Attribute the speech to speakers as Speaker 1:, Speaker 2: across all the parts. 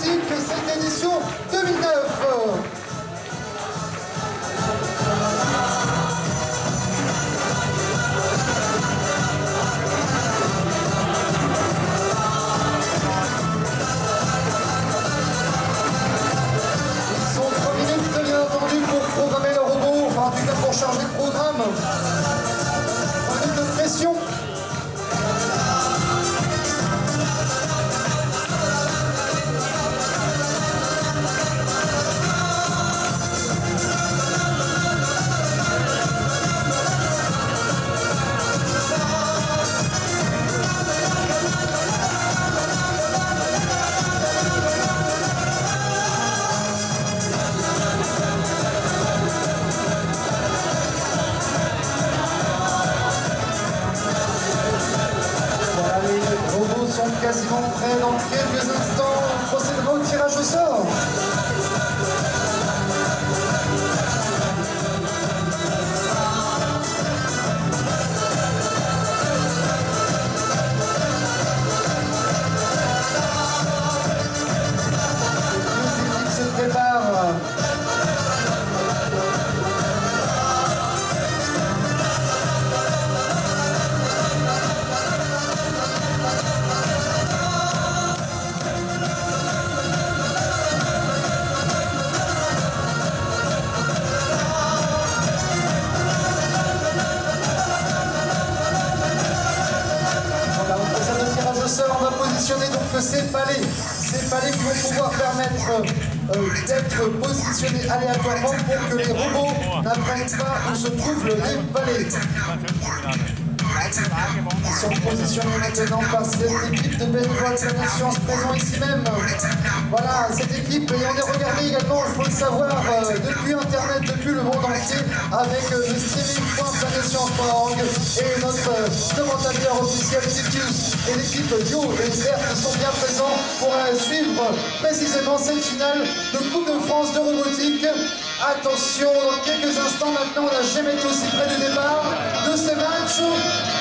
Speaker 1: Robotique, cette édition 2009. Ils sont 3 minutes, bien entendu, pour programmer le robot, enfin en tout cas pour charger le programme. 3 minutes de pression. Quasiment prêt dans quelques instants. On procédera au tirage au sort. Les équipes se préparent. On va positionner donc ces palets qui vont pouvoir permettre d'être positionnés aléatoirement pour que les robots n'apprennent pas où se trouvent les palets. Ils sont positionnés maintenant par cette équipe de bénévoles de la Science présents ici même. Voilà, cette équipe, et on est regardé également, il faut le savoir, depuis Internet, depuis le monde entier, avec le streaming.planetscience.org et notre commentateur officiel Titus et l'équipe Yo et Vert sont bien présents pour suivre précisément cette finale de Coupe de France de robotique. Attention, dans quelques instants maintenant, on n'a jamais été aussi près du départ de ces matchs.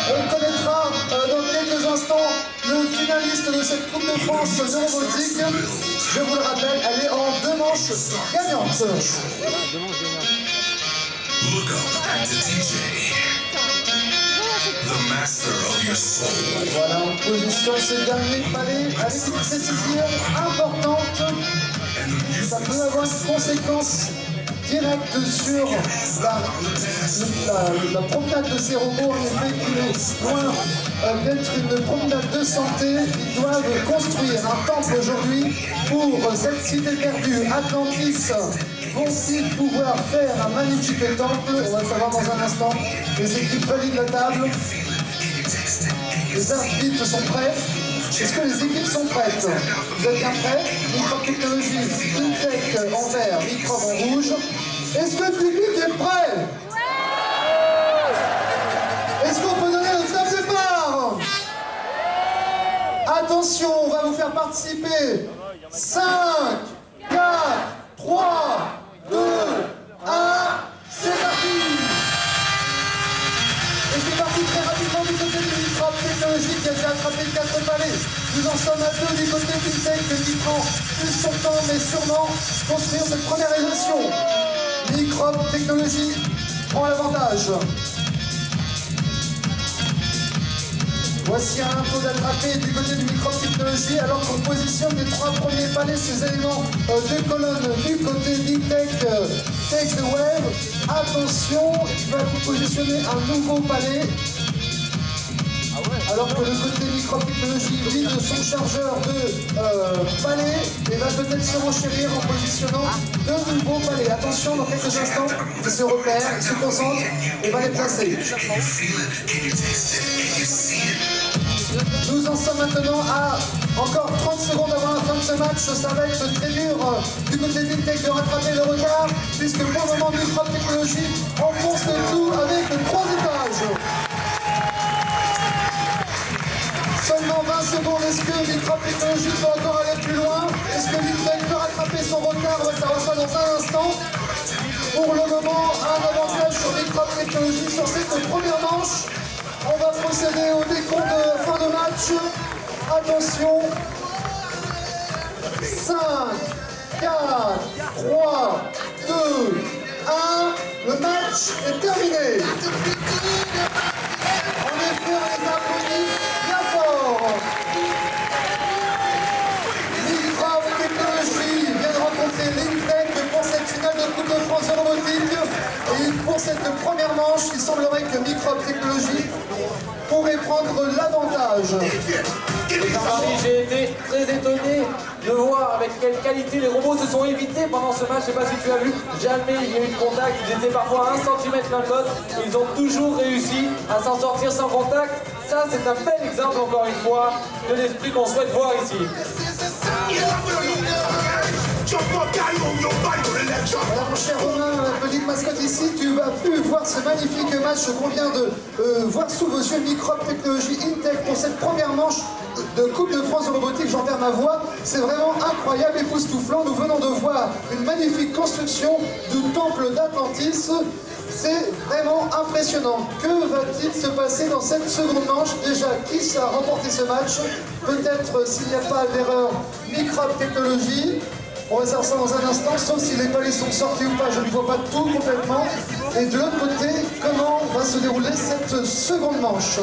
Speaker 1: On connaîtra dans quelques instants le finaliste de cette Coupe de France de robotique. Je vous le rappelle, elle est en 2 manches gagnantes.
Speaker 2: Look up at the DJ, the master of your soul.
Speaker 1: Voilà, on positionne ces derniers palets avec une précision importante. Ça peut avoir une conséquence directe sur la promenade de ces robots, en effet, qui est loin d'être une promenade de santé. Ils doivent construire un temple aujourd'hui pour cette cité perdue. Atlantis vont-ils pouvoir faire un magnifique temple? On va le savoir dans un instant. Les équipes valident la table. Les arbitres sont prêts. Est-ce que les équipes sont prêtes? Vous êtes bien prêts? Microbe Technologie, Intech en vert, Microbe en rouge. Est-ce que le public est prêt? Est-ce qu'on peut donner le top départ? Attention, on va vous faire participer. 5, 4, 3, 2, 1, c'est parti! Et c'est parti très rapidement du côté de Microbe Technologie qui a déjà attrapé 4 palets. Nous en sommes à 2 du côté d'Intech qui prend plus son temps mais sûrement construire cette première réalisation. Microbe Technologie prend l'avantage. Voici un taux d'attrapé du côté du Microbe Technologie alors qu'on positionne les 3 premiers palets, ces éléments de colonne du côté d'Intech Take the Wave. Attention, il va vous positionner un nouveau palais. Alors que le côté Microbe Technologie vide son chargeur de palais et va peut-être se renchérir en positionnant 2 nouveaux palais. Attention, dans quelques instants, il se repère, il se concentre et va les placer. Nous en sommes maintenant à encore 30 secondes avant la fin de ce match. Ça va être très dur du côté d'Intech de rattraper le retard, puisque pour le moment, Microbe Technologie enfonce le tout avec 3 étages. Seulement 20 secondes, est-ce que Microbe Technologie peut encore aller plus loin? Est-ce que Intech peut rattraper son retard? Ça reçoit dans un instant. Pour le moment, un avantage sur Microbe Technologie sur cette première manche. On va procéder au décompte de fin de match. Attention. 5, 4, 3, 2, 1. Le match est terminé. En effet, on les applaudit bien fort. Microbe Technologies vient de rencontrer l'Intech pour cette finale de Coupe de France de robotique. Et pour cette première manche, il semblerait que Microbe Technologies pourrait prendre l'avantage.
Speaker 3: Jean-Marie, j'ai été très étonné de voir avec quelle qualité les robots se sont évités pendant ce match. Je ne sais pas si tu as vu, jamais il y a eu de contact. Ils étaient parfois à 1 cm l'un de l'autre. Ils ont toujours réussi à s'en sortir sans contact. Ça, c'est un bel exemple, encore une fois, de l'esprit qu'on souhaite voir ici.
Speaker 1: Alors mon cher Romain, petite mascotte ici, tu as pu voir ce magnifique match qu'on vient de voir sous vos yeux. Microbe Technologies Intech pour cette première manche de Coupe de France de robotique. J'en perds ma voix, c'est vraiment incroyable, époustouflant. Nous venons de voir une magnifique construction du temple d'Atlantis. C'est vraiment impressionnant. Que va-t-il se passer dans cette seconde manche? Déjà, qui a remporté ce match? Peut-être, s'il n'y a pas d'erreur, Microbe Technologies. On va savoir ça dans un instant, sauf si les palais sont sortis ou pas, je ne vois pas tout complètement. Et de l'autre côté, comment va se dérouler cette seconde manche?